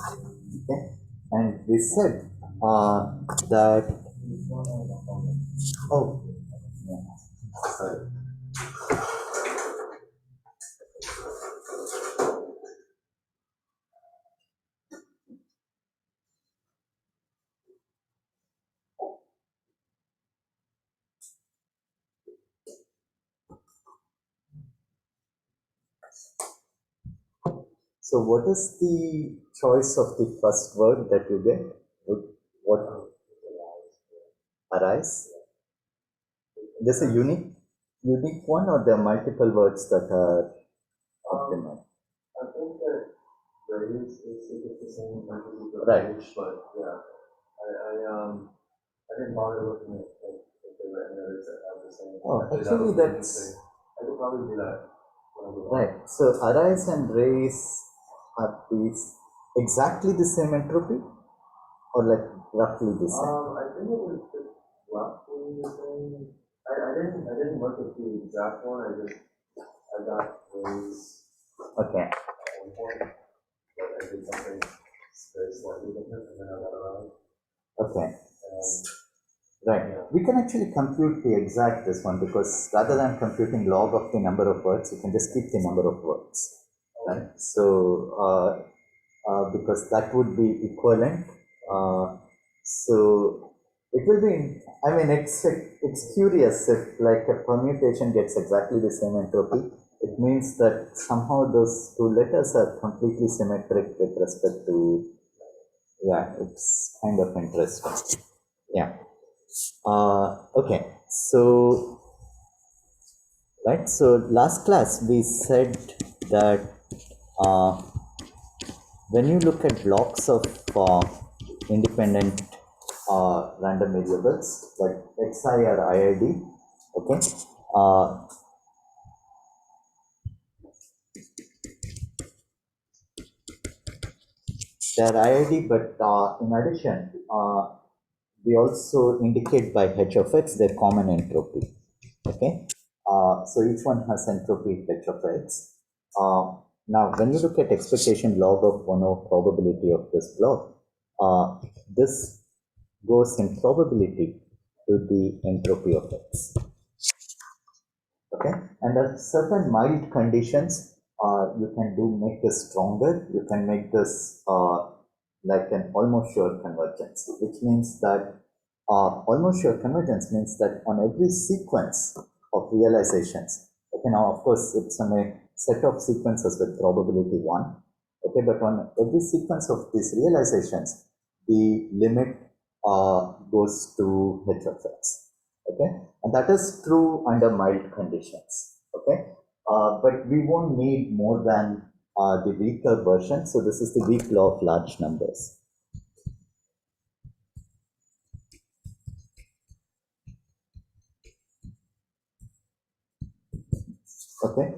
Okay, and we said that. Oh, yeah, sorry. So, what is the choice of the first word that you get? What arise? There's a unique one, or there are multiple words that are optimal? I think that raise is the same as the Right. rage, but yeah, I didn't bother looking at if there were any others that have the same. Oh, Actually, that actually, would be that's interesting. I could probably do that when I go home. right. So, arise and raise have these exactly the same entropy, or like roughly the same? I think it was just roughly the same. I didn't look at the exact one. I got raise Okay. at one point, but I did something very slightly different, and then I got around. Okay. And Right. yeah, We can actually compute the exact this one, because rather than computing log of the number of words, you can just keep the number of words. Right. So, because that would be equivalent. So it will be. I mean, it's curious if like a permutation gets exactly the same entropy. It means that somehow those two letters are completely symmetric with respect to. Yeah, it's kind of interesting. Yeah. Okay. So, right. So last class we said that uh, when you look at blocks of independent random variables like xi or iid, okay, uh, they're iid, but in addition, we also indicate by h of x their common entropy. Okay, so each one has entropy h of x. Now, when you look at expectation log of 1 over probability of this block, this goes in probability to the entropy of x. Okay, under certain mild conditions, you can make this stronger. You can make this like an almost sure convergence, which means that almost sure convergence means that on every sequence of realizations, okay, now of course it's on a set of sequences with probability 1, okay, but on every sequence of these realizations, the limit goes to h of x, okay, and that is true under mild conditions, okay, but we won't need more than the weaker version. So this is the weak law of large numbers. Okay,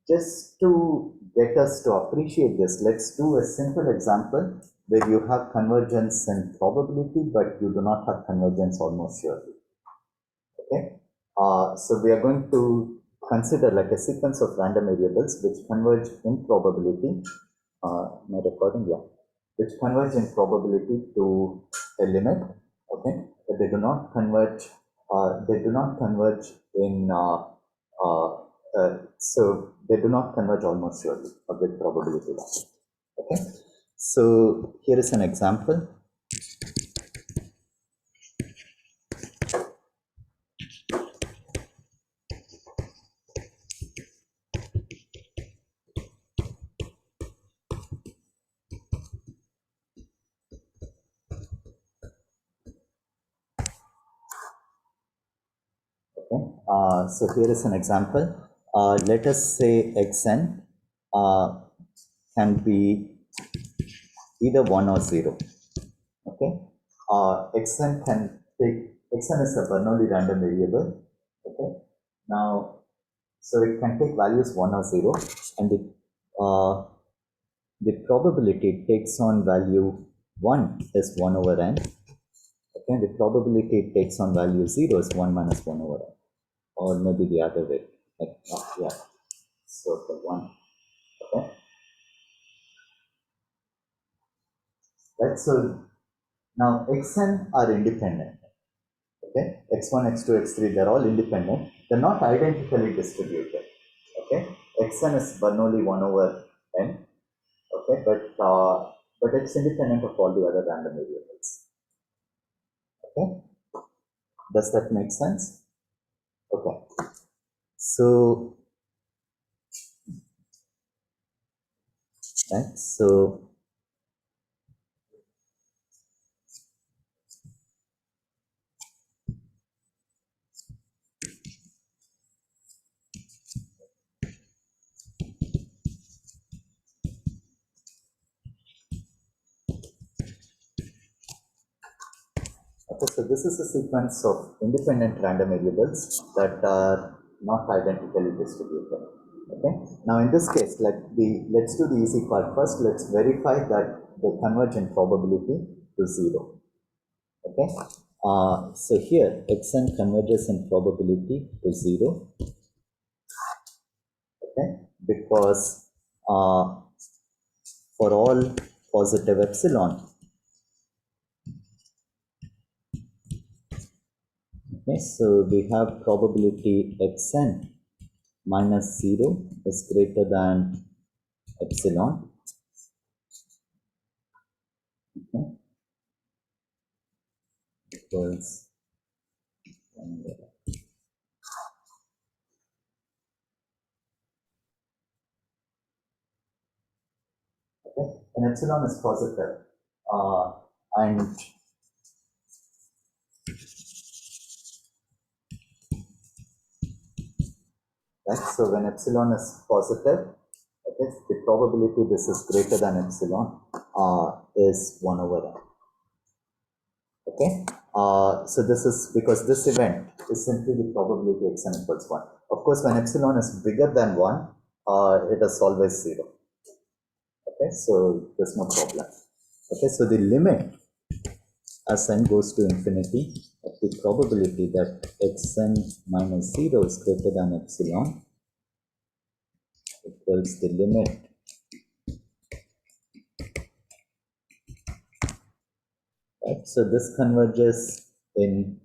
just to get us to appreciate this, let's do a simple example where you have convergence in probability, but you do not have convergence almost surely. Okay, so we are going to consider like a sequence of random variables which converge in probability. My recording, yeah, which converge in probability to a limit. Okay, but they do not converge. They do not converge in. So they do not converge almost surely with probability. Okay, so here is an example. Okay, so here is an example. Let us say xn can be either 1 or 0. Okay, xn can take, xn is a Bernoulli random variable. Okay, now, so it can take values 1 or 0, and the probability it takes on value 1 is 1 over n. Okay, the probability it takes on value 0 is 1 minus 1 over n, or maybe the other way. Like, yeah, so the 1. Okay, right? So now xn are independent. Okay, x1, x2, x3, they're all independent. They're not identically distributed. Okay, xn is Bernoulli 1 over n. Okay, but it's independent of all the other random variables. Okay, does that make sense? Okay, so right, so okay, so this is a sequence of independent random variables that are not identically distributed. Okay. Now in this case, let's do the easy part first. Let's verify that they converge in probability to 0. Okay. So here xn converges in probability to 0. Okay, because for all positive epsilon. Okay, so we have probability xn minus 0 is greater than epsilon. Okay, equals okay, and epsilon is positive. And right, so when epsilon is positive, okay, the probability this is greater than epsilon is 1 over n. Okay, so this is because this event is simply the probability xn equals 1. Of course, when epsilon is bigger than 1, it is always 0. Okay, so there's no problem. Okay, so the limit as n goes to infinity of the probability that xn minus 0 is greater than epsilon equals the limit right. So this converges in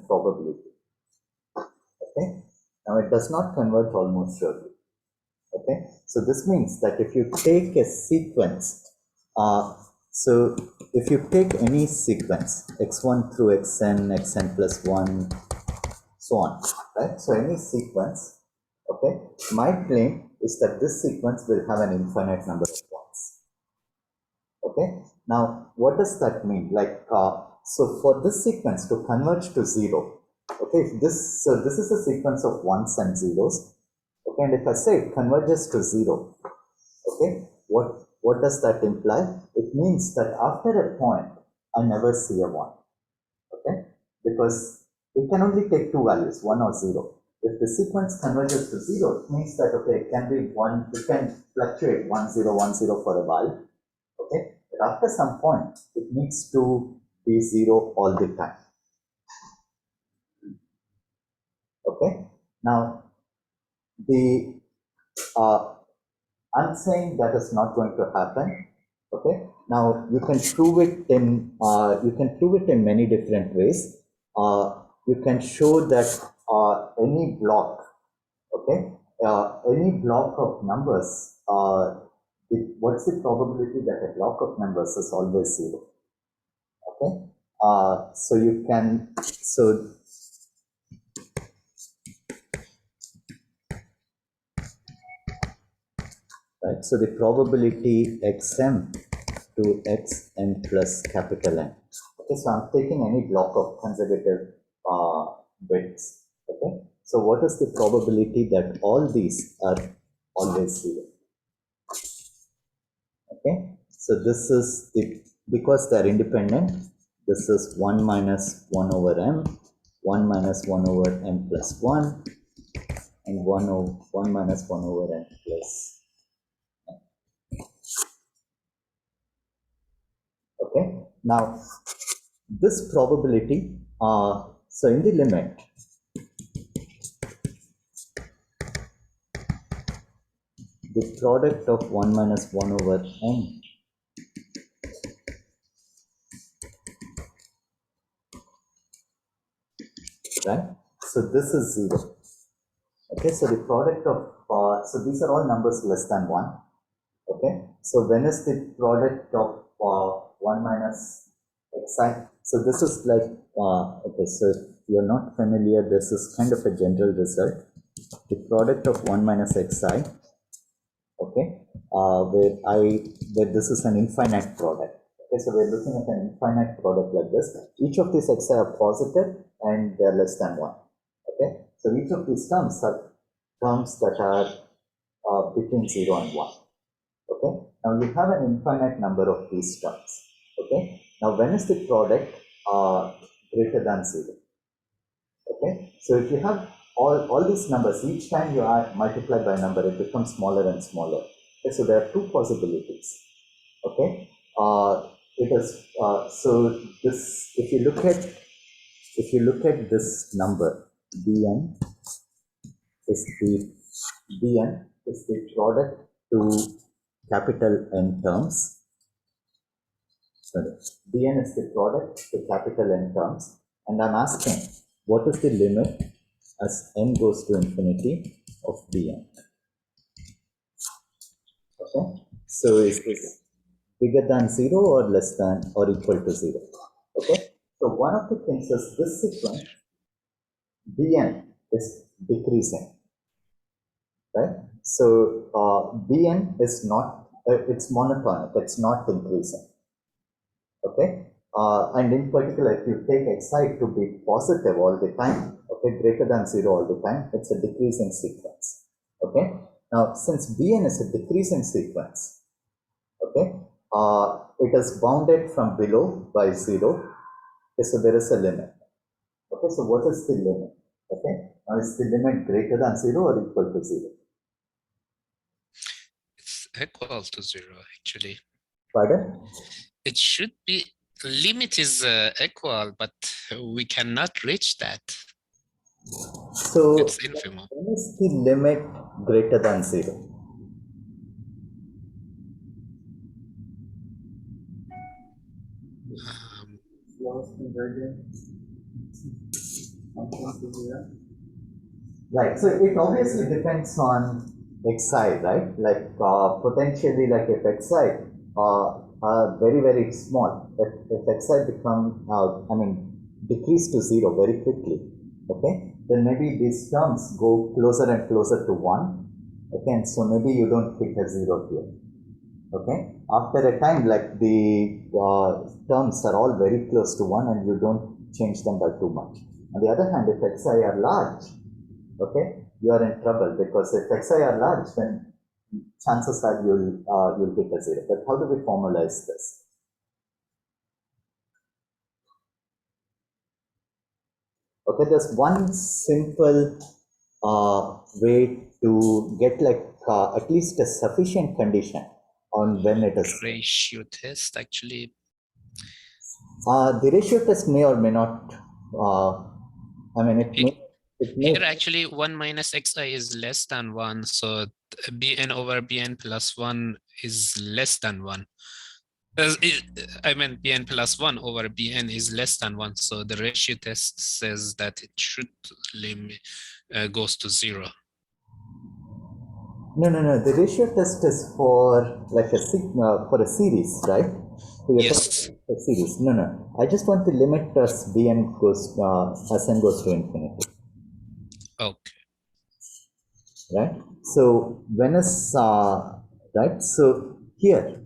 probability. Okay, now it does not converge almost surely. Okay, so this means that if you take a sequence, so if you take any sequence x1 through xn plus 1, so on, right? So any sequence, okay, my claim is that this sequence will have an infinite number of points. Okay, now what does that mean? So for this sequence to converge to 0, okay, this is a sequence of ones and zeros. Okay, and if I say it converges to 0, okay, what does that imply? It means that after a point, I never see a 1. Okay, because it can only take two values, 1 or 0. If the sequence converges to 0, it means that, okay, it can be 1, it can fluctuate 1 0 1 0 for a while. Okay, but after some point, it needs to be 0 all the time. Okay, now the I'm saying that is not going to happen. Okay. Now you can prove it in many different ways. You can show that any block, okay, any block of numbers, what's the probability that a block of numbers is always 0? Okay. So you can right. So the probability xm to xn plus capital N. Okay, so I'm taking any block of consecutive bits. Okay, so what is the probability that all these are always 0? Okay, so this is the, because they're independent, this is 1 minus 1 over m, 1 minus 1 over m plus 1, and 1 minus 1 over n plus. Okay, now this probability, so in the limit, the product of 1 minus 1 over n right? So this is 0. Okay, so the product of, so these are all numbers less than 1. Okay, so when is the product of 1 minus xi? So this is like, okay, so if you're not familiar, this is kind of a general result. The product of 1 minus xi, okay, where this is an infinite product. Okay, so we're looking at an infinite product like this. Each of these xi are positive and they're less than 1. Okay, so each of these terms are terms that are between 0 and 1. Okay, now you have an infinite number of these terms. Okay, now when is the product greater than 0? Okay, so if you have all these numbers, each time you are multiplied by a number, it becomes smaller and smaller. Okay, so there are two possibilities. Okay, it is so this if you look at this number bn is the bn is the product to capital N terms. Sorry, bn is the product to capital N terms, and I'm asking what is the limit as n goes to infinity of bn. Okay, so is this bigger than 0 or less than or equal to 0? Okay, so one of the things is this sequence bn is decreasing, right? So bn is not, it's monotonic, it's not increasing. Okay, and in particular, if you take xi to be positive all the time, okay, greater than 0 all the time, it's a decreasing sequence. Okay, now since bn is a decreasing sequence, okay, it is bounded from below by 0. Okay, so there is a limit. Okay, so what is the limit? Okay, now is the limit greater than 0 or equal to 0? It's equal to 0, actually. Pardon? It should be, limit is equal, but we cannot reach that. So It's infinite. when is the limit greater than 0? Lowest convergent. Function to 0. Right, so it obviously depends on xi, right? Like potentially, like if xi are very, very small, if xi become, decrease to 0 very quickly, okay, then maybe these terms go closer and closer to 1, okay, and so maybe you don't hit a 0 here, okay. After a time, like the terms are all very close to 1 and you don't change them by too much. On the other hand, if xi are large, okay, you are in trouble because if xi are large, then chances are you'll hit a 0. But how do we formalize this? Okay, there's one simple way to get like at least a sufficient condition on when it is. Ratio test, actually. The ratio test may or may not. It may. Here, actually, 1 minus xi is less than 1, so bn over bn plus 1 is less than 1. Bn plus 1 over bn is less than 1, so the ratio test says that it should goes to 0. No. The ratio test is for like for a series, right? So Yes. A series. No. I just want the limit as bn goes as n goes to infinity. Okay. Right. So when is right? So here.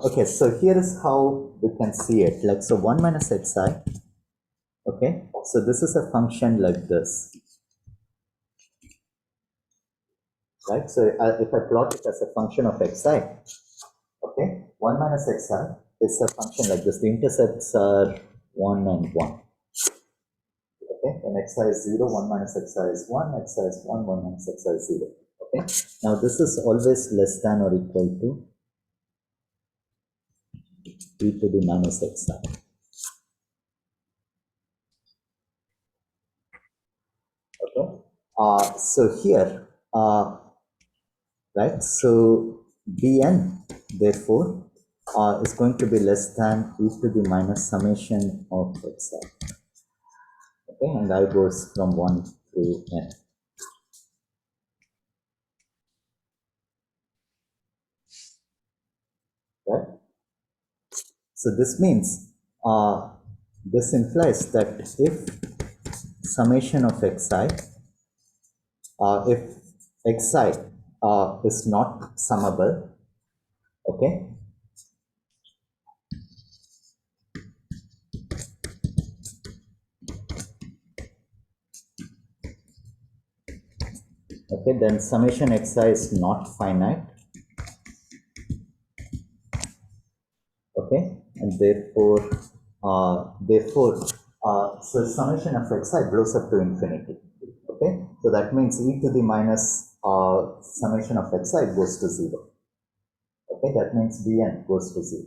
Okay. So here is how we can see it. Like so, 1 minus xi. Okay. So this is a function like this. Right, so if I plot it as a function of xi, okay, 1 minus xi is a function like this. The intercepts are 1 and 1. Okay, when xi is 0, 1 minus xi is 1, xi is 1, 1 minus xi is 0. Okay, now this is always less than or equal to e to the minus xi. Okay, so here, right, so bn, therefore, is going to be less than e to the minus summation of xi. Okay, and I goes from 1 to n. Right? So this means, this implies that if summation of xi, if xi is not summable, okay, okay, then summation xi is not finite, okay, and therefore, so summation of xi blows up to infinity, okay, so that means e to the minus summation of xi goes to 0, okay, that means bn goes to 0,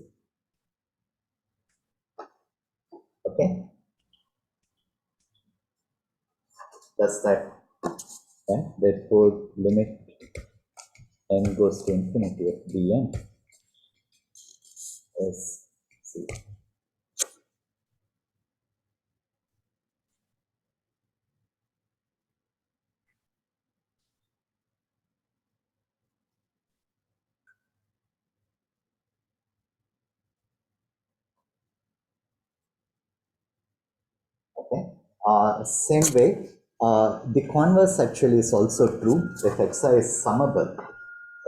okay, that's that, okay, therefore limit n goes to infinity of bn is 0. Okay. Same way, the converse actually is also true if xi is summable.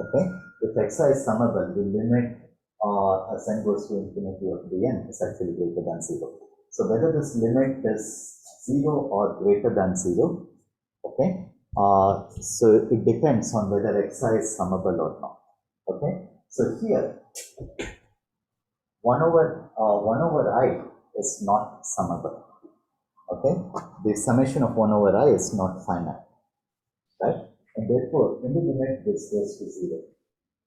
Okay, if xi is summable, the limit as n goes to infinity of dn is actually greater than 0. So whether this limit is 0 or greater than 0, okay, so it depends on whether xi is summable or not. Okay, so here 1 over I is not summable. Okay, the summation of 1 over I is not finite, right? And therefore, in the limit, this goes to 0.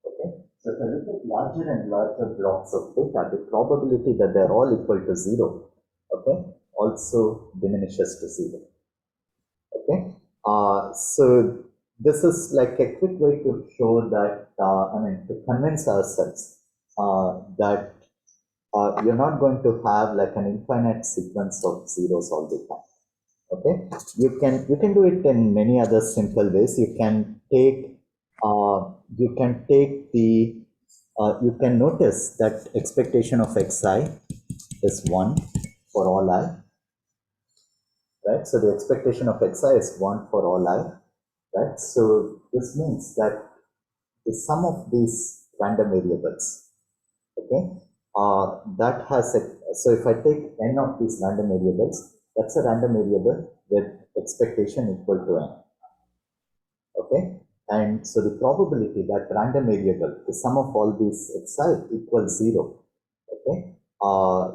Okay, so if I look at larger and larger blocks of data, the probability that they're all equal to 0, okay, also diminishes to 0. Okay, so this is like a quick way to show that, I mean, to convince ourselves that you're not going to have like an infinite sequence of zeros all the time. Okay, you can do it in many other simple ways. You can notice that expectation of xi is 1 for all I, right? So the expectation of xi is 1 for all I, right? So this means that the sum of these random variables, okay, that has a, so if I take n of these random variables, that's a random variable with expectation equal to n, okay, and so the probability that random variable, the sum of all these xi equals 0, okay,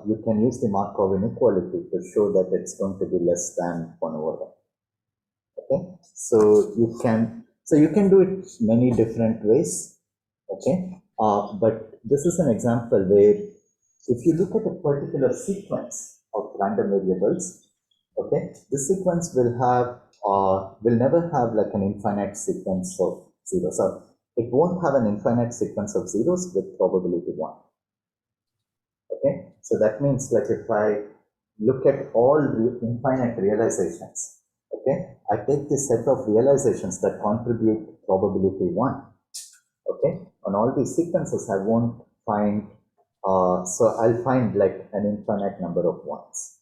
you can use the Markov inequality to show that it's going to be less than 1 over n. Okay, so you can do it many different ways. Okay, but this is an example where if you look at a particular sequence of random variables, okay, this sequence will never have like an infinite sequence of zeros. So it won't have an infinite sequence of zeros with probability 1. Okay, so that means like if I look at all infinite realizations, okay, I take this set of realizations that contribute probability 1, okay, on all these sequences I won't find, so I'll find like an infinite number of ones.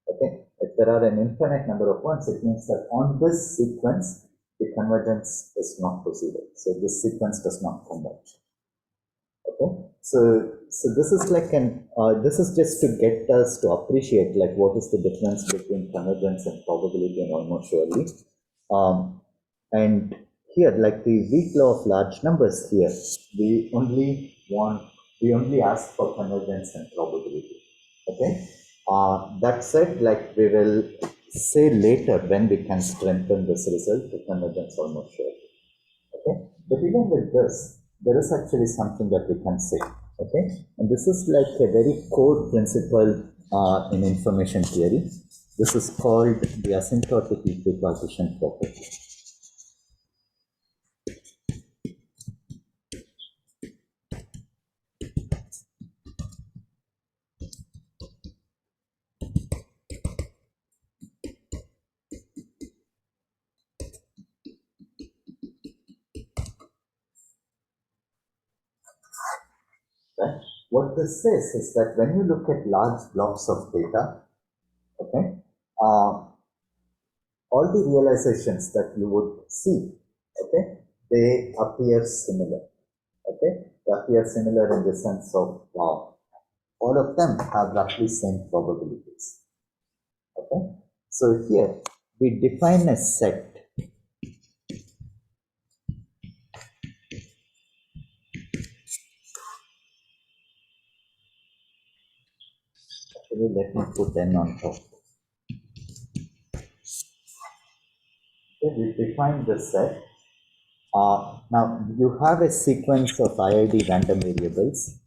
Okay, if there are an infinite number of ones, it means that on this sequence the convergence is not to 0, so this sequence does not converge. Okay, so this is like this is just to get us to appreciate like what is the difference between convergence and probability and almost surely. And here, like the weak law of large numbers, here we only ask for convergence and probability. Okay, that said, like we will say later when we can strengthen this result to convergence almost surely. Okay, but even with this, there is actually something that we can say. Okay, and this is like a very core principle in information theory. This is called the asymptotic equipartition property. Right? What this says is that when you look at large blocks of data, okay, all the realizations that you would see, okay, they appear similar. Okay, they appear similar in the sense of all of them have roughly same probabilities. Okay, so here we define a set. Actually, let me put n on top. Okay, we define the set. Now you have a sequence of IID random variables.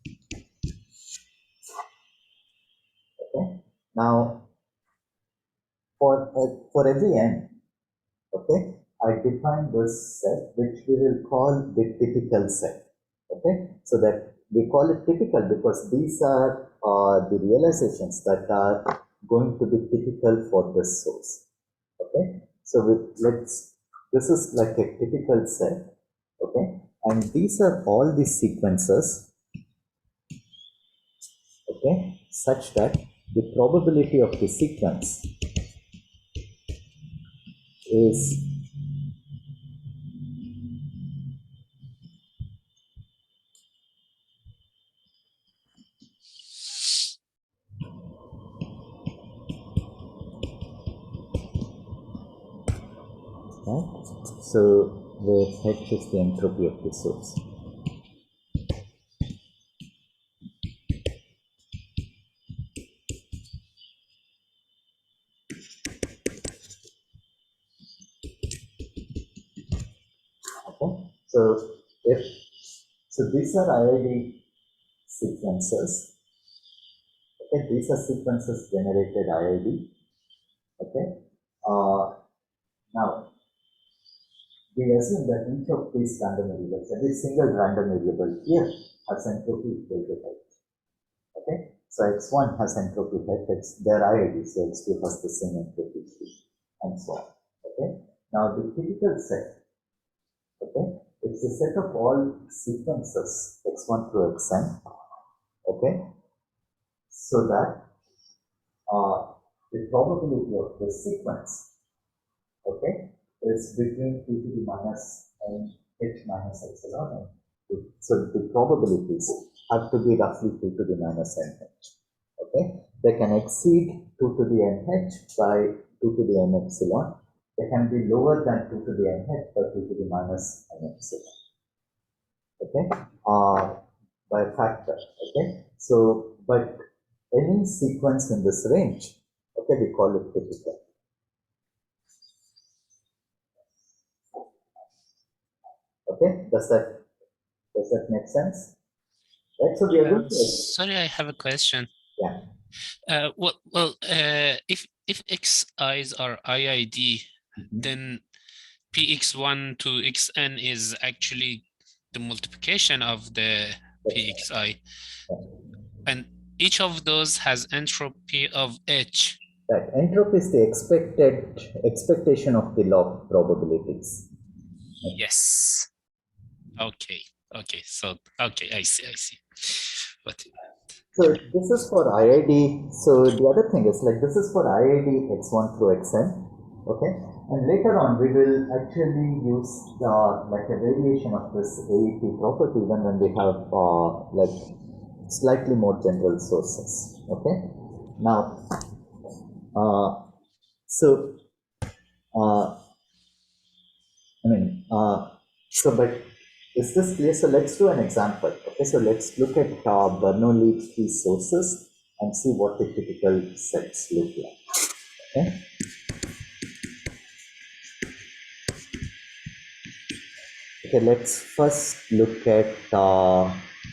Okay. Now for every n, okay, I define this set which we will call the typical set. Okay, so that we call it typical because these are the realizations that are going to be typical for this source. Okay, so this is like a typical set. Okay, and these are all the sequences, okay, such that the probability of the sequence is right. So where h is the entropy of the source. Okay, so these are IID sequences. Okay, these are sequences generated IID. Okay, now we assume that each of these random variables, every single random variable here has entropy equal to h. Okay, so x1 has entropy h, their IID, so x2 has the same entropy and so on. Okay, now the typical set, okay, it's a set of all sequences x1 through xn. Okay, so that the probability of the sequence, okay, is between 2 to the minus n h minus epsilon n. So the probabilities have to be roughly 2 to the minus n h. Okay, they can exceed 2 to the n h by 2 to the n epsilon. They can be lower than 2 to the n h by 2 to the minus n epsilon. Okay, by a factor. Okay, so but any sequence in this range, okay, we call it typical. Okay, does that make sense? Right. So we are going to. Sorry, I have a question. Yeah. If xi's are IID, then px1 to xn is actually the multiplication of the pxi, and each of those has entropy of h. Right. Entropy is the expectation of the log probabilities. Yes. Okay. Okay. So okay, I see. But so this is for IID. So the other thing is like this is for IID x1 through xn. Okay. And later on we will actually use like a variation of this AEP property even when we have like slightly more general sources. Okay. Now so but is this clear? So let's do an example. Okay, so let's look at Bernoulli key sources and see what the typical sets look like. Okay. Okay, let's first look at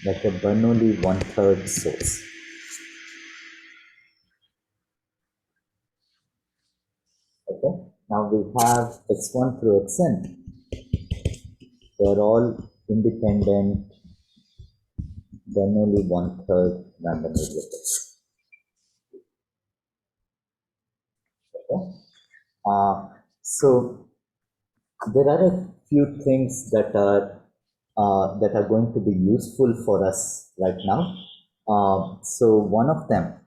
like a Bernoulli 1/3 source. Okay, now we have x1 through xn. They're all independent Bernoulli 1/3 random variables. Okay, so there are a few things that are going to be useful for us right now. So one of them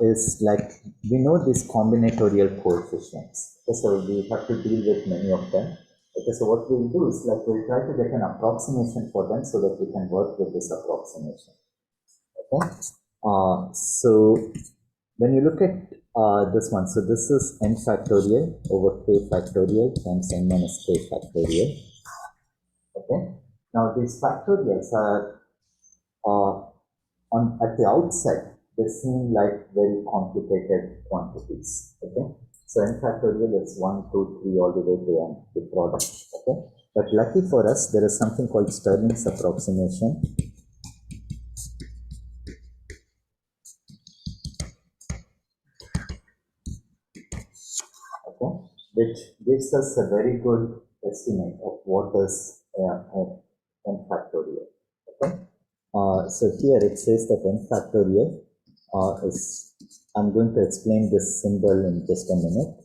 is like, we know these combinatorial coefficients. Okay, so we have to deal with many of them. Okay, so what we'll do is like we'll try to get an approximation for them so that we can work with this approximation. Okay, so when you look at this one, so this is n factorial over k factorial times n minus k factorial. Okay, now these factorials are at the outset, they seem like very complicated quantities. Okay, so n factorial is 1, 2, 3 all the way to n, the product. Okay, but lucky for us, there is something called Stirling's approximation. Okay, which gives us a very good estimate of what is n factorial. Okay, so here it says that n factorial is, I'm going to explain this symbol in just a minute.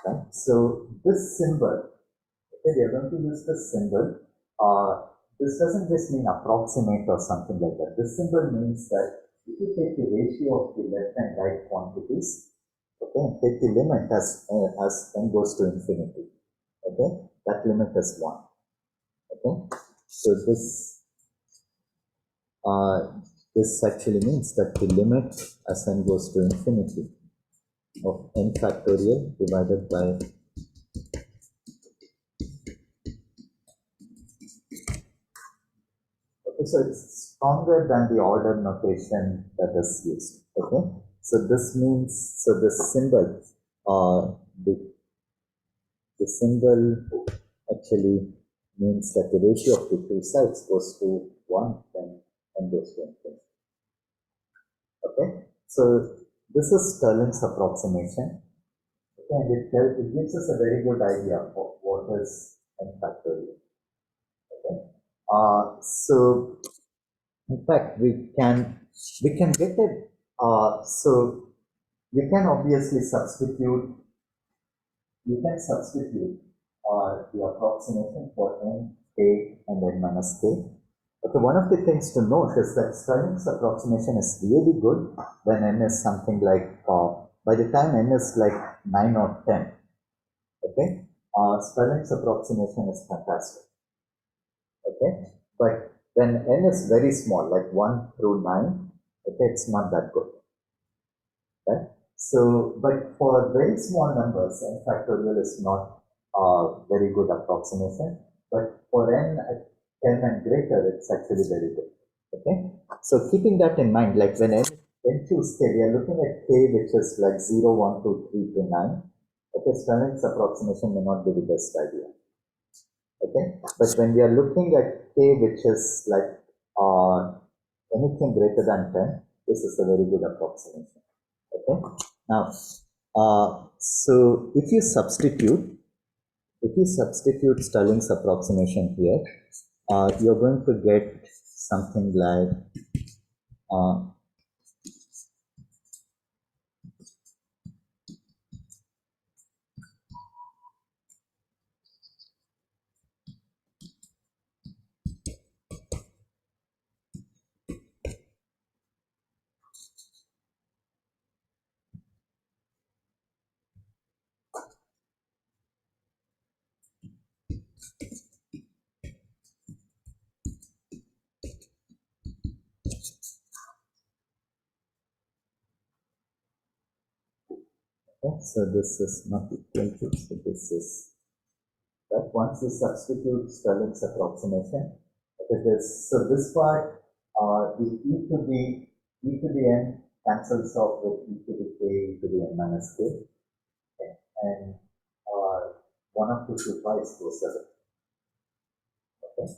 Right? So this symbol, okay, we are going to use this symbol. This doesn't just mean approximate or something like that. This symbol means that if you take the ratio of the left and right quantities, okay, and take the limit as n goes to infinity, okay, that limit is 1. Okay, so this actually means that the limit as n goes to infinity of n factorial divided by okay, so it's stronger than the order notation that is used. Okay, so this means, so this symbol, the symbol actually means that the ratio of the two sides goes to 1 then n goes to infinity. Okay, so this is Stirling's approximation. Okay, and it gives us a very good idea of what is n factorial. Okay, so in fact, we can get it. So we can obviously substitute. You can substitute the approximation for n, k, and n minus k. Okay, one of the things to note is that Stirling's approximation is really good when n is something like by the time n is like 9 or 10. Okay, Stirling's approximation is fantastic. Okay, but when n is very small, like 1 through 9, okay, it's not that good. Right? So, but for very small numbers, n factorial is not a very good approximation. But for n at 10 and greater, it's actually very good. Okay. So keeping that in mind, like when n choose k, we are looking at k, which is like 0, 1, 2, 3 to 9. Okay, Stirling's approximation may not be the best idea. Okay, but when we are looking at k, which is like anything greater than 10, this is a very good approximation. Okay, now, so if you substitute Stirling's approximation here, you're going to get something like okay, so this is not equal to, so this is that once you substitute Stirling's approximation, it is, so this part, the e to the n cancels off with e to the k, e to the n minus k, okay, and 1 of the two twice goes away. Okay.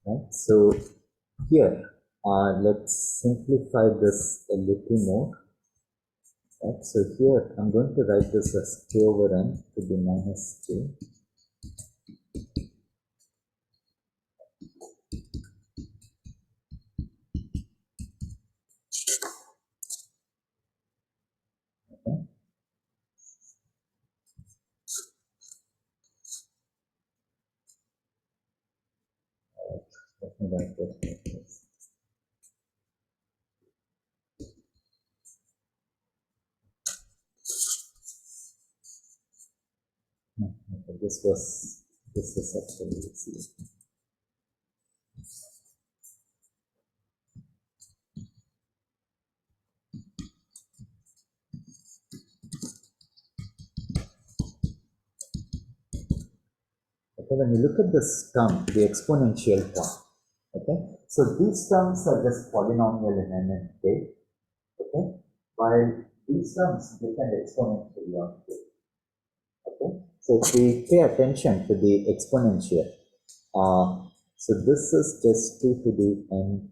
Right. So here, let's simplify this a little more. Right. So here, I'm going to write this as k over n to the minus k. this is actually easy. Okay, when you look at this term, the exponential term, okay, so these terms are just polynomial in n and k, okay, while these terms depend exponentially on k, okay. So if we pay attention to the exponential, so this is just 2 to the n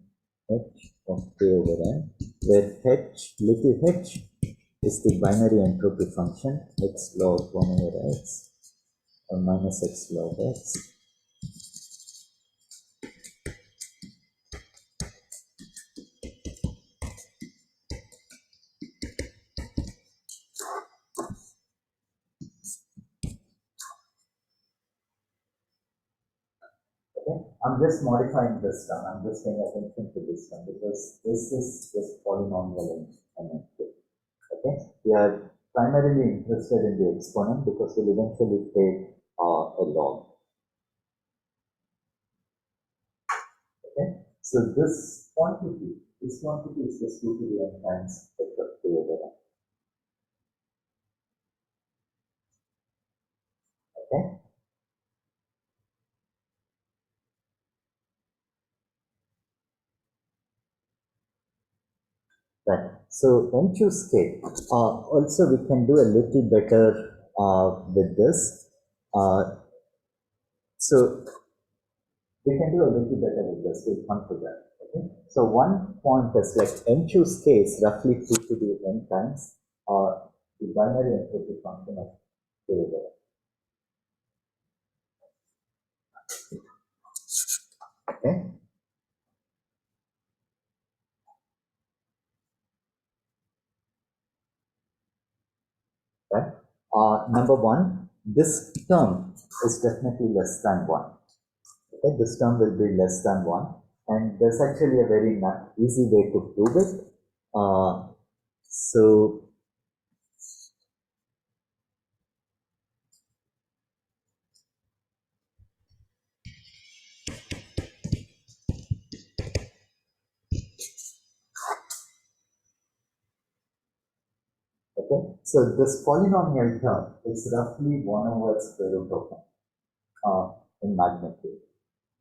h of k over n, where h, little h, is the binary entropy function, x log 1 over x, or minus x log x. Okay, I'm just modifying this term. I'm just paying attention to this term because this is just polynomial in NFK. Okay, we are primarily interested in the exponent because we'll eventually take a log. Okay, so this quantity is just 2 to the n times h of k over n. Okay. Right. So n choose k. Also, we can do a little better with this. So we can do a little better with this. We'll come to that. Okay. So one point is like n choose k is roughly 2 to the n times the binary entropy function of k over n. Okay. Right. Number one, this term is definitely less than 1. Okay, this term will be less than 1, and there's actually a very easy way to prove it. So okay, so this polynomial term is roughly 1 over square root of n in magnitude.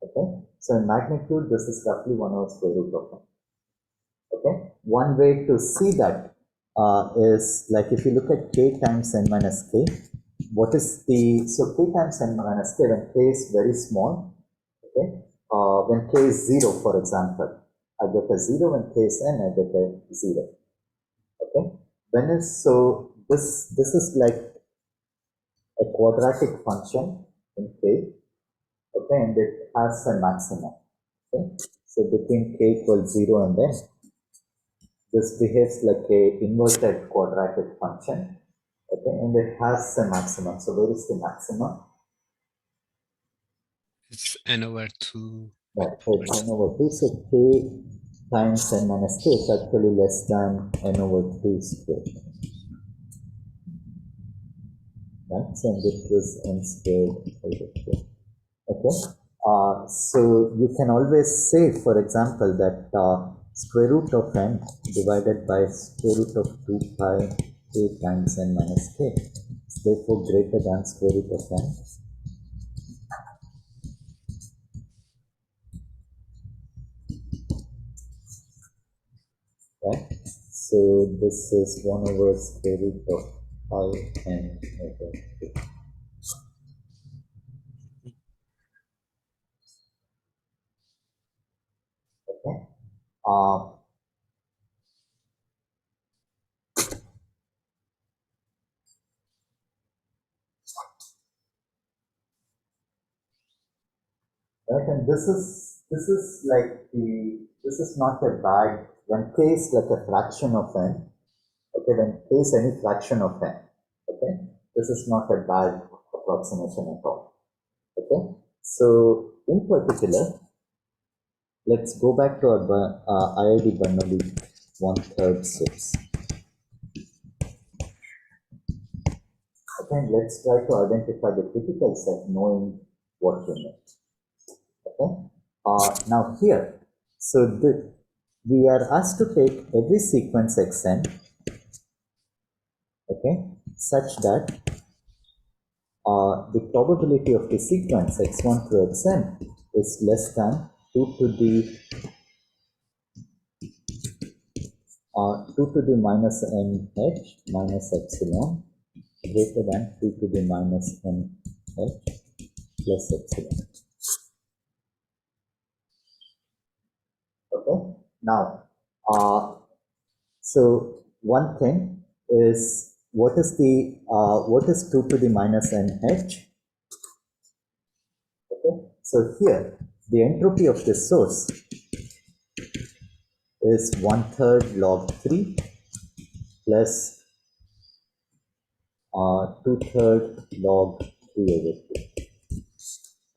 Okay, so in magnitude, this is roughly 1 over square root of n. Okay, one way to see that is like if you look at k times n minus k, what is the, so k times n minus k when k is very small, okay, when k is 0, for example, I get a 0, when k is n, I get a 0, okay, when is, so this is like a quadratic function in k, okay, and it has a maximum, okay, so between k equals 0 and n, this behaves like a inverted quadratic function, okay, and it has a maximum. So where is the maximum? It's n over 2. Right, it's n over 2. So k times n minus k is actually less than n over 2 squared. Right, so this is n squared over 2. Okay, so you can always say, for example, that square root of n divided by square root of 2 pi k times n minus k is therefore greater than square root of n. Right, so this is 1 over square root of pi n over 2. Okay, right, and this is like this is not a bad, when k is like a fraction of n, okay, when k is any fraction of n, okay, this is not a bad approximation at all, okay. So in particular, let's go back to our IID Bernoulli 1/3 source. Okay, time, let's try to identify the critical set knowing what we know. Okay. Now here, so we are asked to take every sequence xn, okay, such that the probability of the sequence x1 to xn is less than 2 to the 2 to the minus n h minus epsilon greater than 2 to the minus n h plus epsilon. Okay. Now, so one thing is what is 2 to the minus n h? Okay. So here the entropy of this source is 1/3 log 3 plus 2/3 log 3 over 2.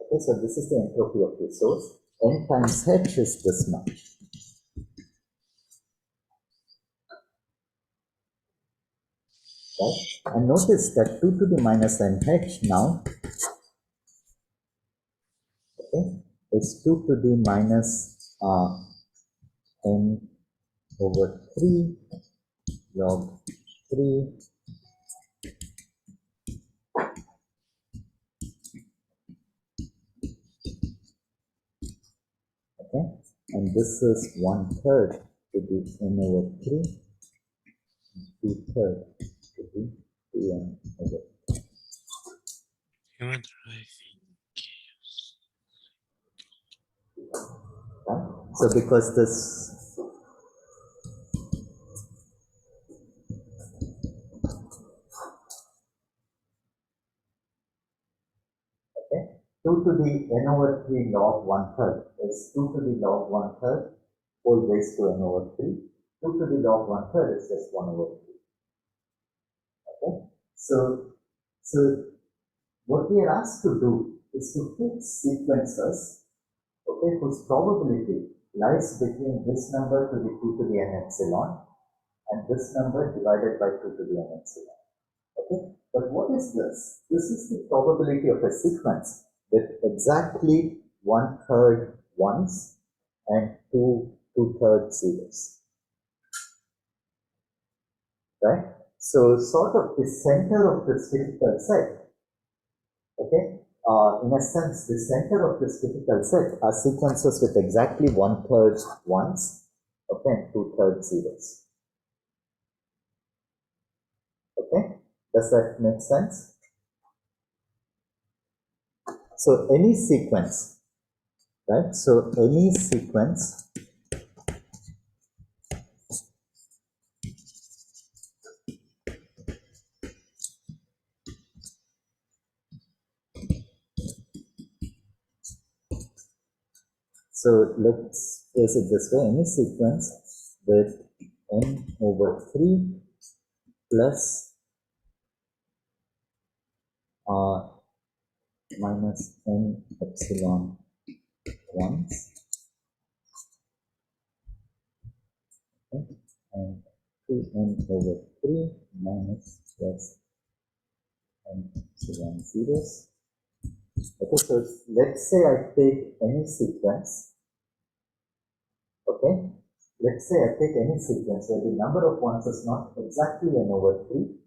Okay, so this is the entropy of the source. N times h is this much. Right? And notice that 2 to the minus n h now, okay, is 2 to the minus n over 3 log 3 okay, and this is 1/3 to the n over 3, 2/3 to the 2n over 3. Human driving. Right? So because this okay, 2 to the n over 3 log 1/3 is 2 to the log 1/3 whole raised to n over 3. 2 to the log 1/3 is just 1 over 3. Okay, so what we are asked to do is to pick sequences, okay, whose probability lies between this number to the 2 to the n epsilon and this number divided by 2 to the n epsilon. Okay, but what is this? This is the probability of a sequence with exactly 1/3 ones and 2/3 zeros. Right? So sort of the center of this critical set, okay, in a sense, the center of this critical set are sequences with exactly 1/3 ones, okay, and 2/3 zeros. Okay, does that make sense? So any sequence, right? So any sequence so let's face it this way, any sequence with n over 3 plus minus n epsilon ones, okay, and 2n over 3 minus plus n epsilon zeros. Okay, so let's say I take any sequence, okay, let's say I take any sequence where the number of ones is not exactly n over 3,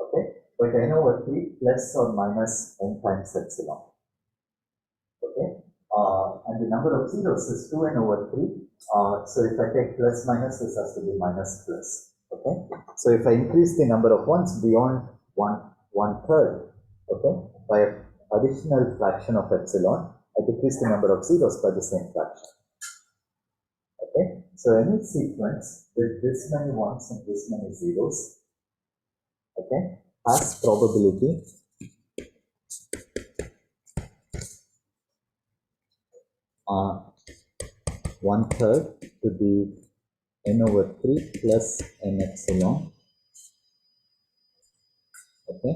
okay, but n over 3 plus or minus n times epsilon, okay, and the number of zeros is 2n over 3, so if I take plus minus, this has to be minus plus, okay, so if I increase the number of ones beyond 1/3, okay, by an additional fraction of epsilon, I decrease the number of zeros by the same fraction. Okay, so any sequence with this many ones and this many zeros, okay, has probability 1/3 to the n over 3 plus n epsilon, okay,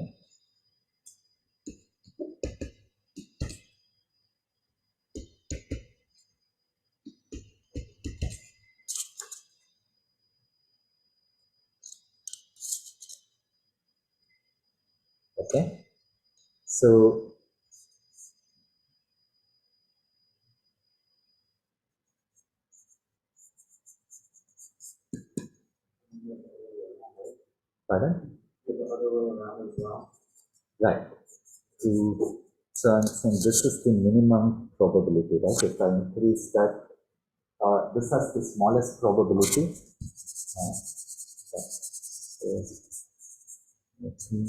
okay, So pardon? The other way around as well. Right. So I'm saying this is the minimum probability, right? If I increase that, this has the smallest probability. Let me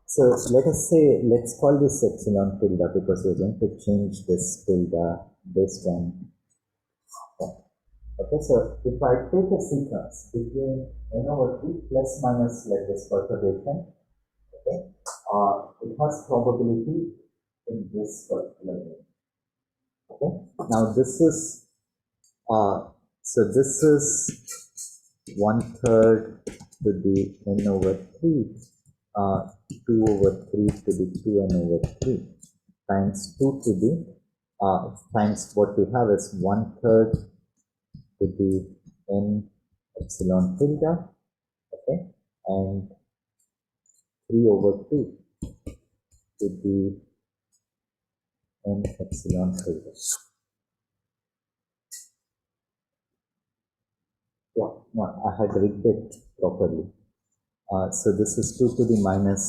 so let us say, let's call this epsilon tilde because we're going to change this tilde based on. Okay, so if I take a sequence between n over 3 plus minus like this perturbation, okay, it has probability in this particular way. Okay, now this is so this is 1/3 to the n over 3, 2 over 3 to the 2n over 3 times 2 to the times what we have is 1/3 to the n epsilon tilde, okay, and 3 over 2 to the n epsilon tilde. Yeah, no, I had rigged it properly. So this is 2 to the minus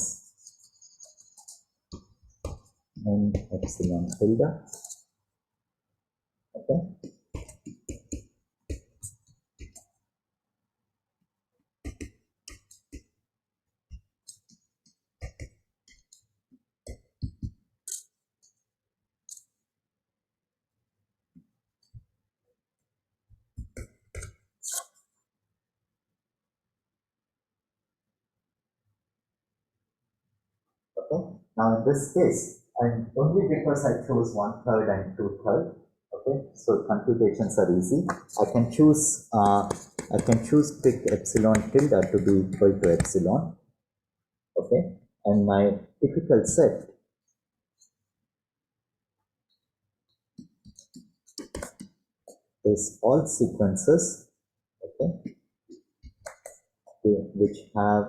n epsilon tilde, okay. Okay. Now in this case, and only because I chose 1/3 and 2/3, okay, so computations are easy. I can choose pick epsilon tilde to be equal to epsilon, okay, and my typical set is all sequences, okay, which have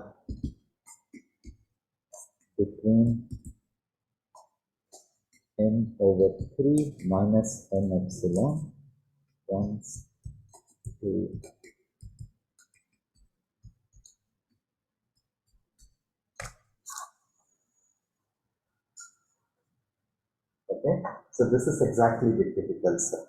between n over 3 minus n epsilon tends to okay. So this is exactly the typical set.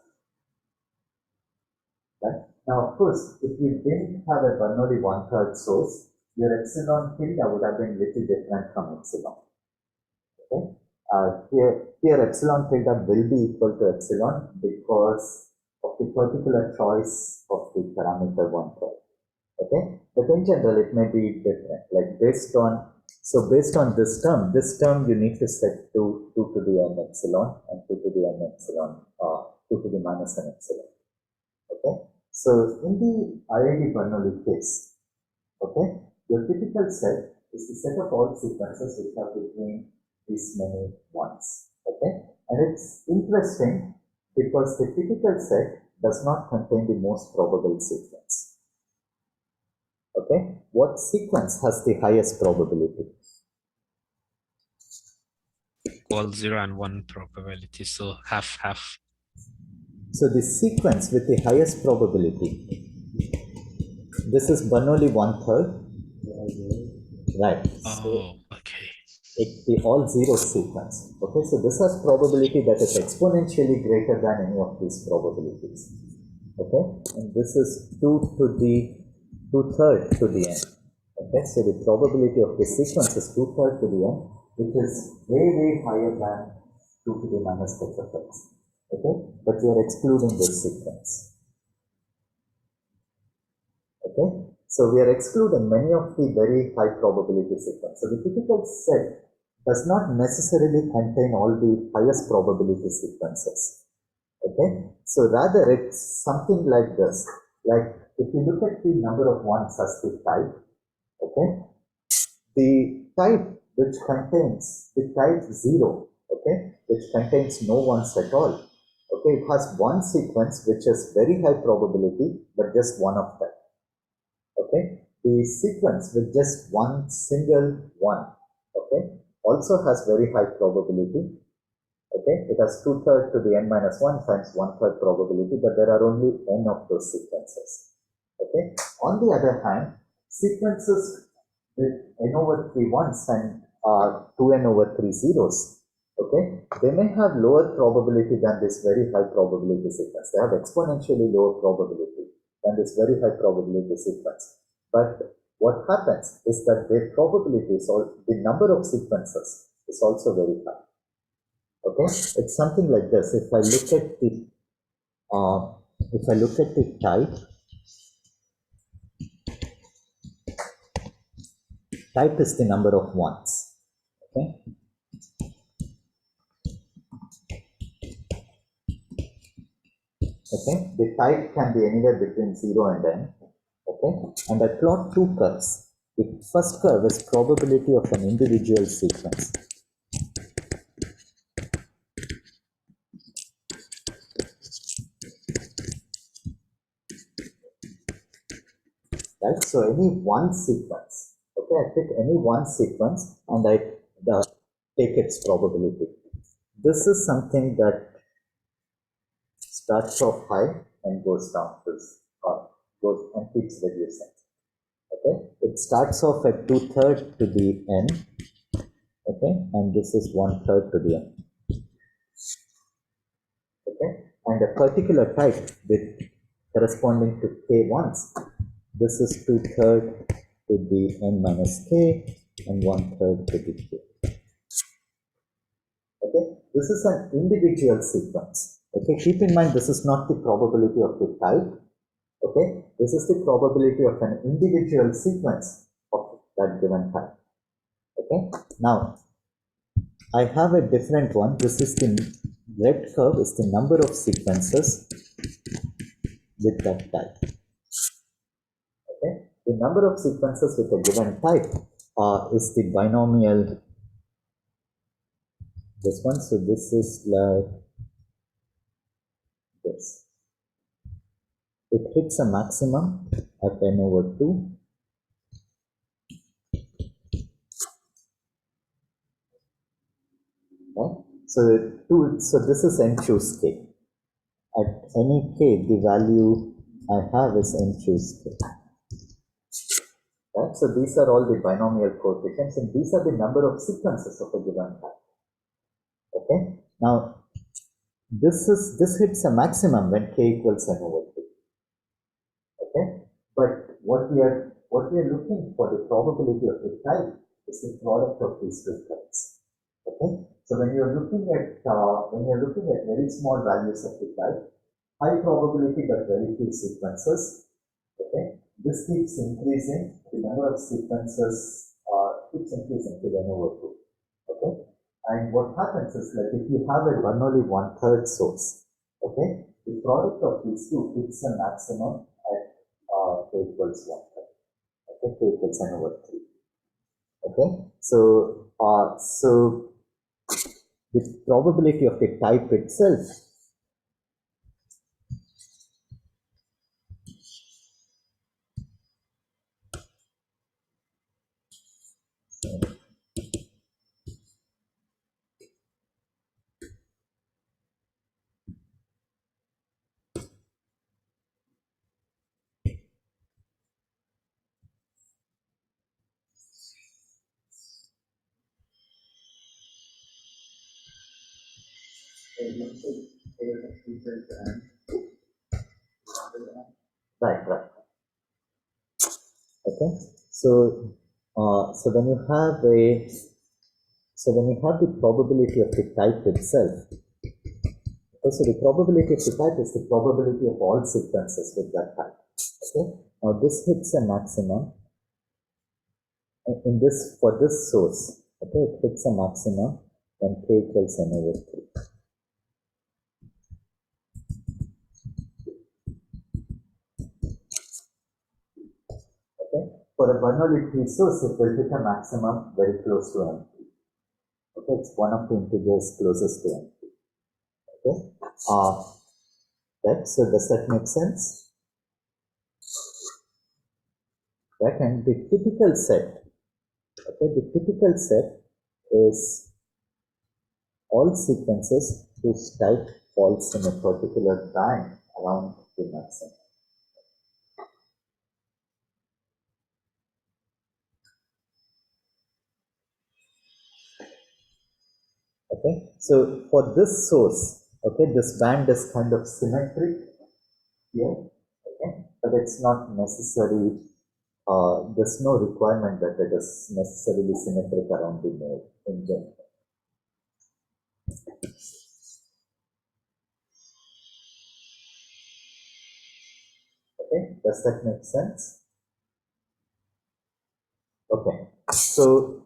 Right? Now, of course, if you didn't have a Bernoulli 1/3 source, your epsilon tilde would have been little different from epsilon. Okay? Here epsilon tilde will be equal to epsilon because of the particular choice of the parameter 1/3. Okay? But in general, it may be different. Like based on this term you need to set to 2 to the n epsilon and 2 to the n epsilon, 2 to the minus n epsilon. Okay, so in the IID Bernoulli case, okay, your typical set is the set of all sequences which are between these many ones. Okay, and it's interesting because the typical set does not contain the most probable sequence. Okay, what sequence has the highest probability? Equal 0 and 1 probability, so half. So the sequence with the highest probability, this is Bernoulli 1/3, right? So Okay. it's the all zero sequence. Okay, so this has probability that is exponentially greater than any of these probabilities. Okay, and this is 2 to the 2/3 to the n. Okay, so the probability of this sequence is 2/3 to the n, which is way higher than 2 to the minus h of x. Okay, but we are excluding this sequence. Okay, so we are excluding many of the very high probability sequences. So the typical set does not necessarily contain all the highest probability sequences. Okay, so rather it's something like this. Like if you look at the number of ones as the type, okay, the type which contains the type 0, okay, which contains no ones at all, okay, it has one sequence which is very high probability, but just one of them. Okay, the sequence with just one single one, okay, also has very high probability. Okay, it has 2/3 to the n minus 1 times 1/3 probability, but there are only n of those sequences. Okay, on the other hand, sequences with n over 3 ones and 2n over 3 zeros, okay, they may have lower probability than this very high probability sequence. They have exponentially lower probability than this very high probability sequence. But what happens is that their probability is the number of sequences is also very high. Okay, it's something like this. If I look at the type is the number of ones. Okay, okay, the type can be anywhere between 0 and n. Okay, and I plot two curves. The first curve is probability of an individual sequence. Right, so any one sequence. Okay, I pick any one sequence and I take its probability. This is something that starts off high and goes down to goes and keeps reducing. Okay, it starts off at 2/3 to the n. Okay, and this is 1/3 to the n. Okay, and a particular type with corresponding to k ones. This is 2/3 to the n minus k and 1/3 to the k. Okay, this is an individual sequence. Okay, keep in mind this is not the probability of the type. Okay, this is the probability of an individual sequence of that given type. Okay, now I have a different one. This is the red curve is the number of sequences with that type. Okay, the number of sequences with a given type is the binomial. This one, so this is like this. It hits a maximum at n over 2. Okay? So this is n choose k. At any k, the value I have is n choose k. Right? So these are all the binomial coefficients, and these are the number of sequences of a given type. Okay. Now this hits a maximum when k equals n over 2. Okay. But what we are looking for, the probability of the type, is the product of these two types. Okay. So when you're looking at very small values of the type, high probability but very few sequences. Okay, this keeps increasing. The number of sequences keeps increasing to n over 2. Okay, and what happens is, like, if you have a Bernoulli 1/3 source, okay, the product of these two hits a maximum at k equals 1/3. Okay, k equals n over 3. Okay, so the probability of the type itself right. Okay, so when you have the probability of the type itself, okay, so the probability of the type is the probability of all sequences with that type. Okay, now this hits a maximum in this for this source. Okay, it hits a maximum when k equals n over 3. Okay, for a Bernoulli tree source, it will hit a maximum very close to n. Okay, it's one of the integers closest to n. Okay, right. So does that make sense? Right, and the typical set. Okay, the typical set is all sequences whose type falls in a particular band around the maximum. Okay, so for this source, okay, this band is kind of symmetric here, okay, but it's not necessary. There's no requirement that it is necessarily symmetric around the node in general. Okay, does that make sense? Okay, so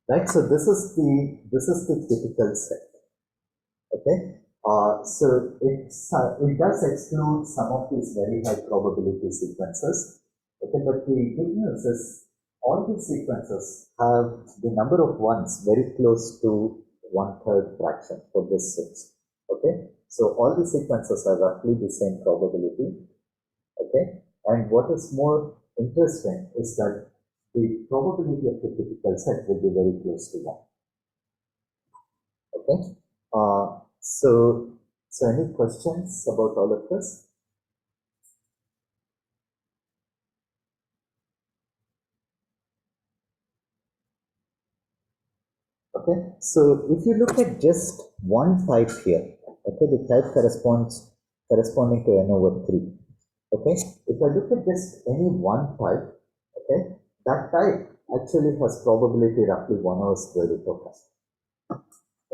right, so this is the typical set. Okay, so it does exclude some of these very high probability sequences. Okay, but the good news is all these sequences have the number of ones very close to 1/3 fraction for this source. Okay, so all the sequences are roughly the same probability. Okay, and what is more interesting is that the probability of the typical set will be very close to 1. Okay, so any questions about all of this? Okay, so if you look at just one type here, okay, the type corresponding to n over 3. Okay, if I look at just any one type, okay, that type actually has probability roughly 1 over square root of n.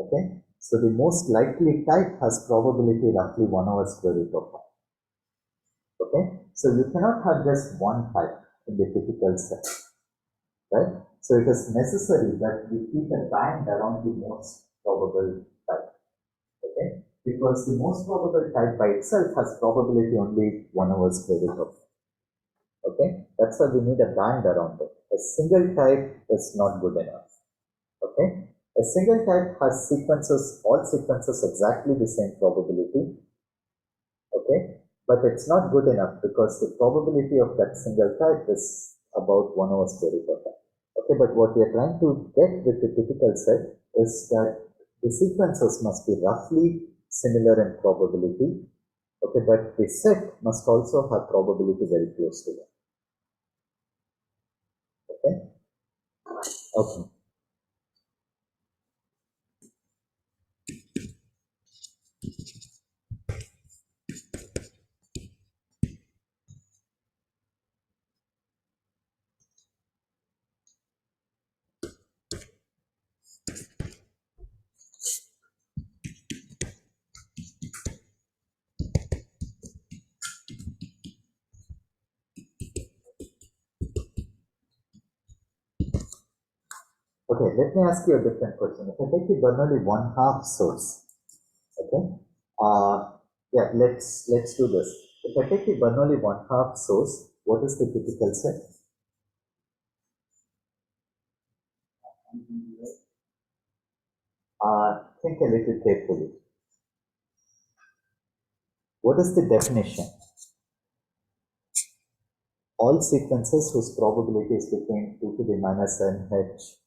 Okay, so the most likely type has probability roughly 1 over square root of n. Okay, so you cannot have just one type in the typical set, right? So it is necessary that we keep a band around the most probable type, okay? Because the most probable type by itself has probability only 1 over square root of, okay? That's why we need a band around it. A single type is not good enough, okay? A single type has sequences, all sequences exactly the same probability, okay? But it's not good enough because the probability of that single type is about 1 over square root of n. Okay, but what we are trying to get with the typical set is that the sequences must be roughly similar in probability. Okay, but the set must also have probability very close to that. Okay. Okay. Okay, let me ask you a different question. If I take the Bernoulli 1/2 source, okay, yeah, let's do this. If I take the Bernoulli 1/2 source, what is the typical set? Think a little carefully. What is the definition? All sequences whose probability is between 2 to the minus n h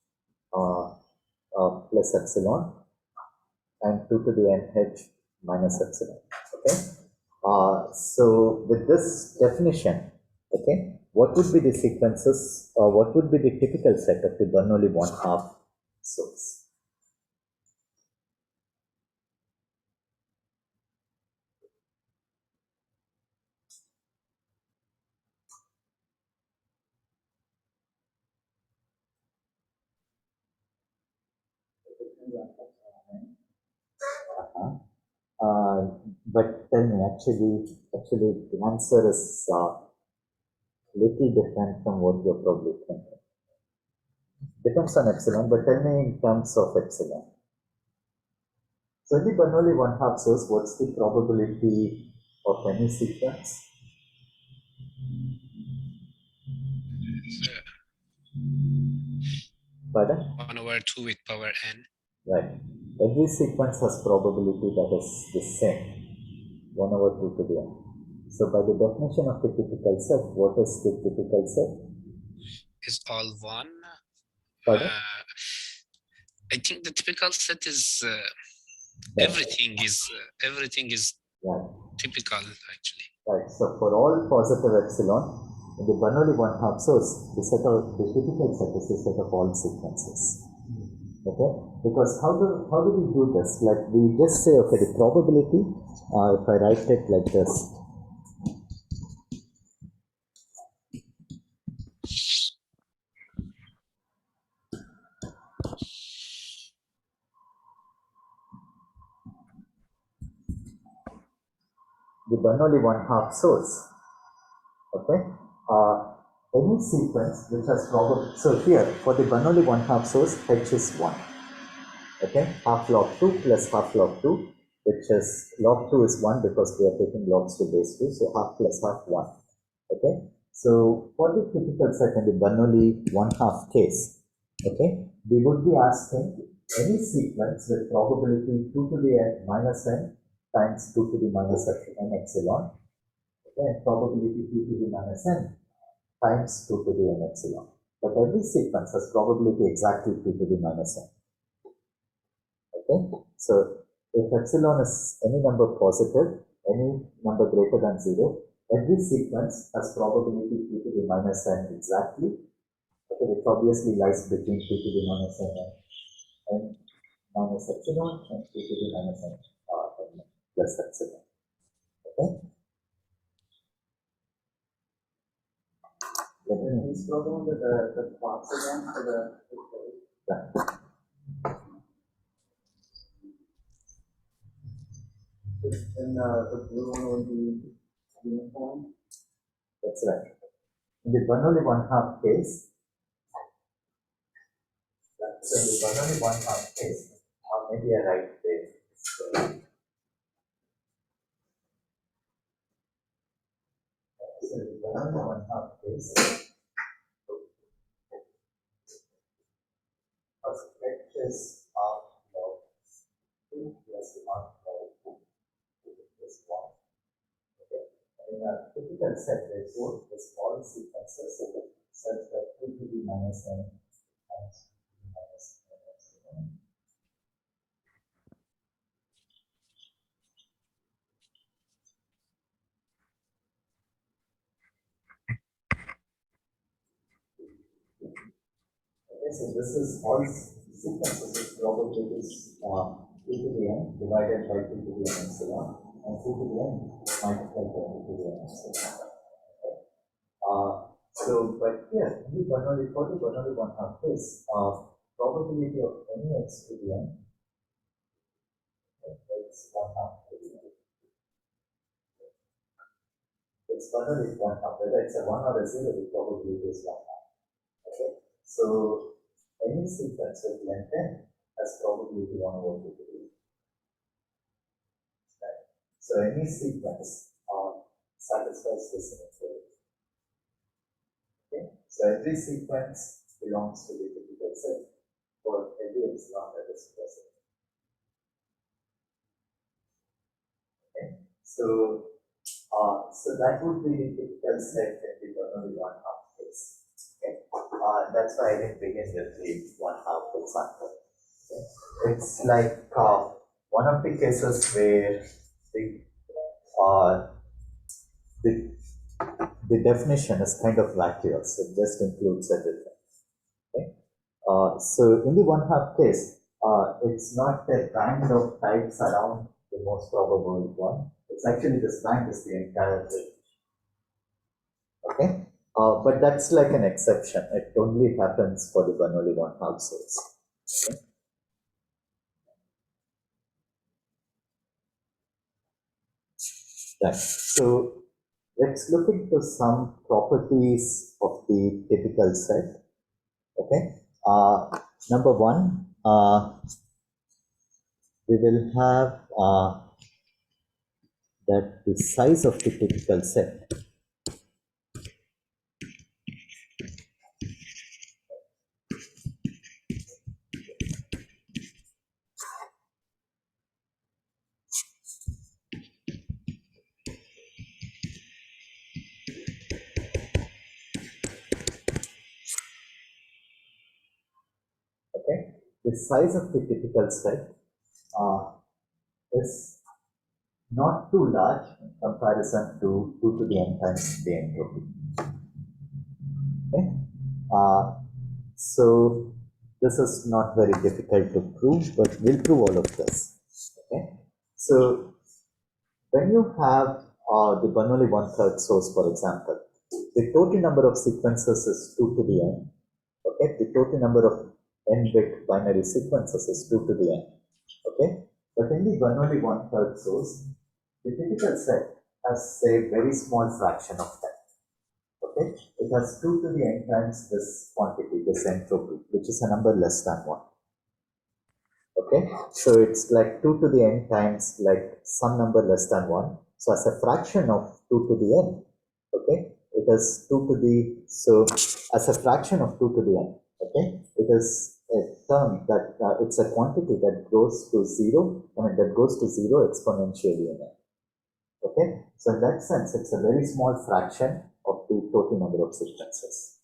plus epsilon and 2 to the n h minus epsilon. Okay. So with this definition, okay, what would be the sequences, or what would be the typical set of the Bernoulli 1/2 source? Uh-huh. But tell me, actually, the answer is little different from what you're probably thinking. Depends on epsilon, but tell me in terms of epsilon. So in the Bernoulli one-half source, what's the probability of any sequence? Pardon? 1/2 with power n. Right. Every sequence has probability that is the same, 1/2 to the n. So by the definition of the typical set, what is the typical set? Is all one. Pardon? I think the typical set is Right. everything is Right. typical actually. Right. So for all positive epsilon, in the Bernoulli one-half source, the typical set is the set of all sequences. Okay, because how do we do this? Like we just say, okay, the probability, if I write it like this, the Bernoulli one-half source, okay, any sequence which has probability, so here, for the Bernoulli one-half source, h is 1, okay, half log 2 plus half log 2, which is, log 2 is 1 because we are taking logs to base 2, so half plus half 1, okay. So for the typical set in the Bernoulli one-half case, okay, we would be asking any sequence with probability 2 to the n minus n times 2 to the minus n epsilon, okay, and probability 2 to the minus n times 2 to the n epsilon. But every sequence has probability exactly 2 to the minus n. Okay, so if epsilon is any number positive, any number greater than 0, every sequence has probability 2 to the minus n exactly. Okay, which obviously lies between 2 to the minus n and minus epsilon and 2 to the minus n plus epsilon. Okay. Can you scroll down to the box again for the Yeah. and the blue one would be uniform? That's right. In the Bernoulli one-half case, so in the Bernoulli one-half case, maybe I write this. So the Bernoulli one-half case, first h is half log 2 plus half log 2 plus 1. Okay. And in a typical set ratio, the small sequences such that 2 to the minus n times 2 to the minus n epsilon. Okay, so this is all sequences with probabilities 2 to the n divided by 2 to the n epsilon and 2 to the n multiplied by 2 to the n epsilon. Okay. So, but here, in the Bernoulli, for the Bernoulli one-half case, probability of any x to the n, x 1/2 to the n. Its Bernoulli is 1/2, whether it's a 1 or a 0, the probability is 1/2. Okay, so any sequence with length n has probability 1/2 to the n. Right. So any sequence satisfies this inequality. Okay, so every sequence belongs to the typical set for every epsilon that is present. Okay, so that would be the typical set in the Bernoulli one-half case. Okay, that's why I didn't begin with the one-half example. Okay. It's like one of the cases where uh, the the definition is kind of vacuous. It just includes everything. Okay. So in the one-half case, it's not a band of types around the most probable one. It's actually this band is the entire thing. Okay. But that's like an exception. It only happens for the Bernoulli one-half source. Okay. Right. So let's look into some properties of the typical set. Okay. Number one, we will have that the size of the typical set okay, the size of the typical set is not too large in comparison to 2 to the n times the entropy. Okay. So this is not very difficult to prove, but we'll prove all of this. Okay. So when you have the Bernoulli one-third source, for example, the total number of sequences is 2 to the n. Okay, the total number of n-bit binary sequences is 2 to the n. Okay, but in the Bernoulli one-third source, the typical set has a very small fraction of that. Okay, it has 2 to the n times this quantity, this entropy, which is a number less than 1. Okay, so it's like 2 to the n times like some number less than 1. So as a fraction of 2 to the n, okay, it is 2 to the, so as a fraction of 2 to the n, okay, it is a term that it's a quantity that goes to 0, that goes to 0 exponentially in it. Okay, so in that sense, it's a very small fraction of the total number of sequences.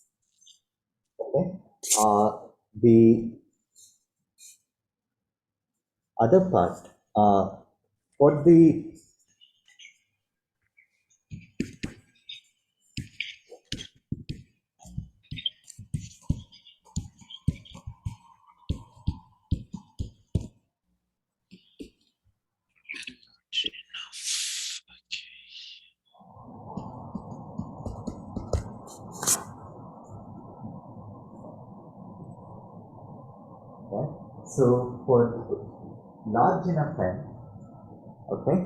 Okay, the other part, for the right? So for large enough n, okay,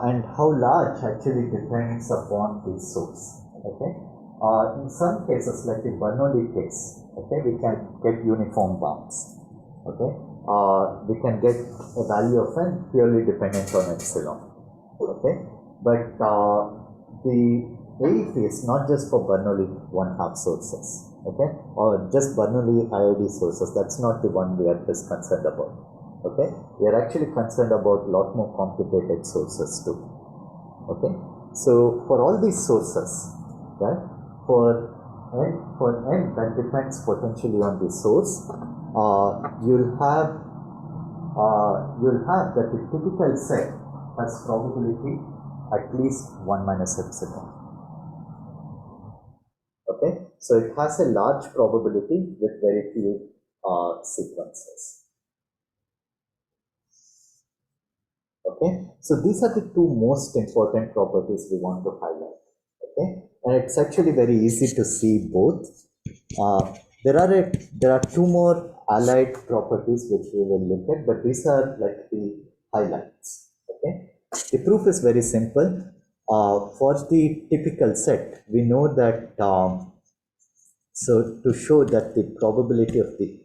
and how large actually depends upon the source. Okay, in some cases, like the Bernoulli case, okay, we can get uniform bounds. Okay, we can get a value of n purely dependent on epsilon. Okay, but the AEP is not just for Bernoulli one-half sources, okay, or just Bernoulli IID sources. That's not the one we are just concerned about. Okay, we are actually concerned about a lot more complicated sources too. Okay, so for all these sources, right, for n that depends potentially on the source, you'll have that the typical set has probability at least 1 minus epsilon. Okay, so it has a large probability with very few sequences. Okay, so these are the two most important properties we want to highlight. Okay, and it's actually very easy to see both. There are two more allied properties which we will look at, but these are like the highlights. Okay, the proof is very simple. For the typical set, we know that so to show that the probability of the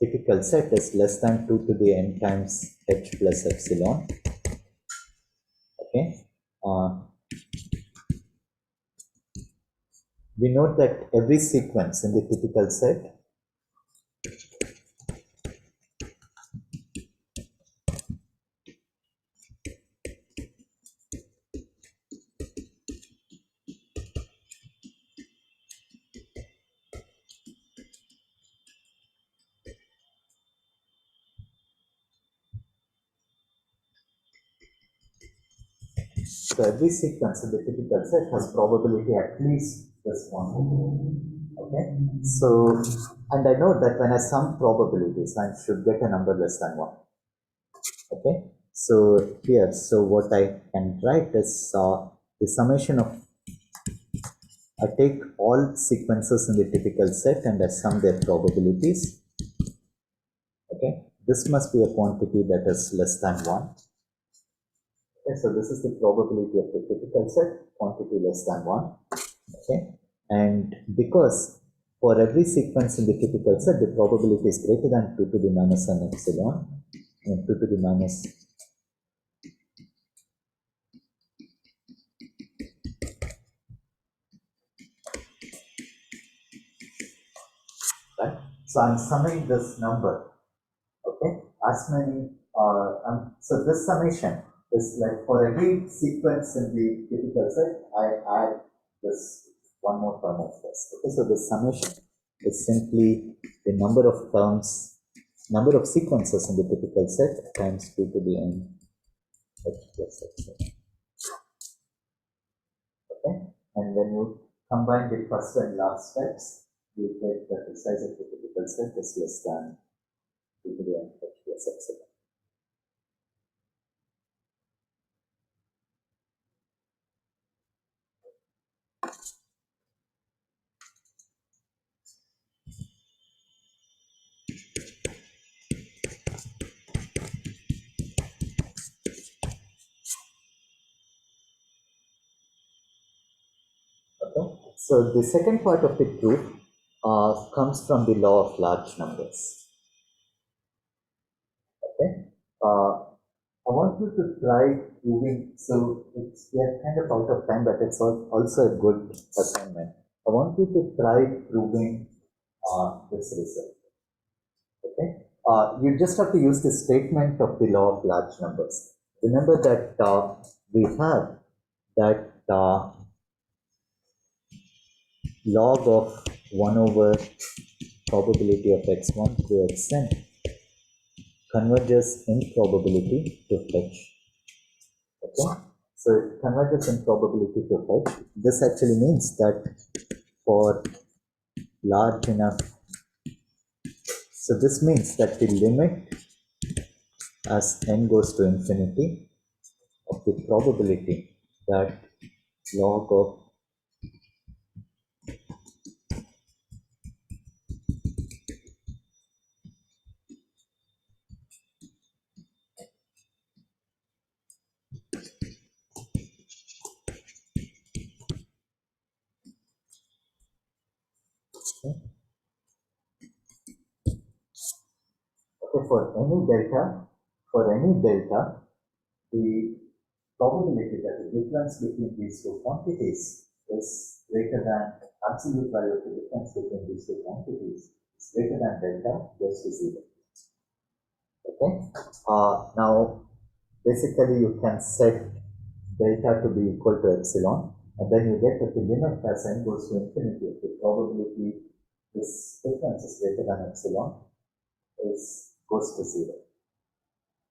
typical set is less than 2 to the n times h plus epsilon. Okay, we note that every sequence in the typical set so every sequence in the typical set has probability at least this one. Okay, so and I know that when I sum probabilities, I should get a number less than 1. Okay, so here, so what I can write is the summation of, I take all sequences in the typical set and I sum their probabilities. Okay, this must be a quantity that is less than 1. Okay, so this is the probability of the typical set, quantity less than 1. Okay, and because for every sequence in the typical set, the probability is greater than 2 to the minus n epsilon and 2 to the minus right. So I'm summing this number. Okay, as many. So this summation is like for every sequence in the typical set, I add this one more term of this. Okay, so the summation is simply the number of terms, number of sequences in the typical set times 2 to the n h plus x. Okay, and when you combine the first and last steps, you get that the size of the typical set is less than 2 to the n h plus x. Okay. So the second part of the proof comes from the law of large numbers. Okay. I want you to try proving. So we are kind of out of time, but it's also a good assignment. I want you to try proving this result. Okay. You just have to use the statement of the law of large numbers. Remember that we have that log of 1 over probability of x1 through xn converges in probability to h. Okay, so it converges in probability to h. This actually means that for large enough, so this means that the limit as n goes to infinity of the probability that log of okay, okay, for any delta, the probability that the difference between these two quantities is greater than absolute value of the difference between these two quantities is greater than delta goes to 0. Okay. Now, basically, you can set delta to be equal to epsilon, and then you get that the limit as n goes to infinity, the probability this difference is greater than epsilon goes to 0.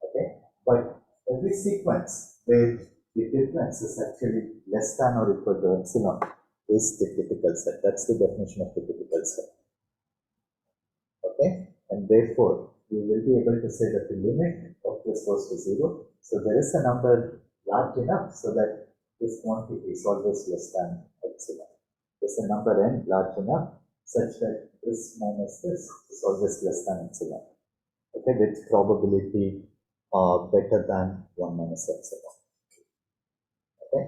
Okay, but every sequence where the difference is actually less than or equal to epsilon is the typical set. That's the definition of the typical set. Okay, and therefore you will be able to say that the limit of this goes to 0. So there is a number large enough so that this quantity is always less than epsilon. There's a number n large enough such that this minus this is always less than epsilon. Okay, with probability better than 1 minus epsilon. Okay,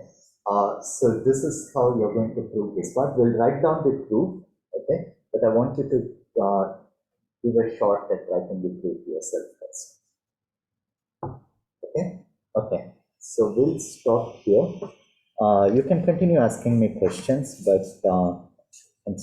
so this is how you're going to prove this part. We'll write down the proof, okay, but I want you to give a shot at writing the proof yourself first. Okay, okay, so we'll stop here. You can continue asking me questions, but I'm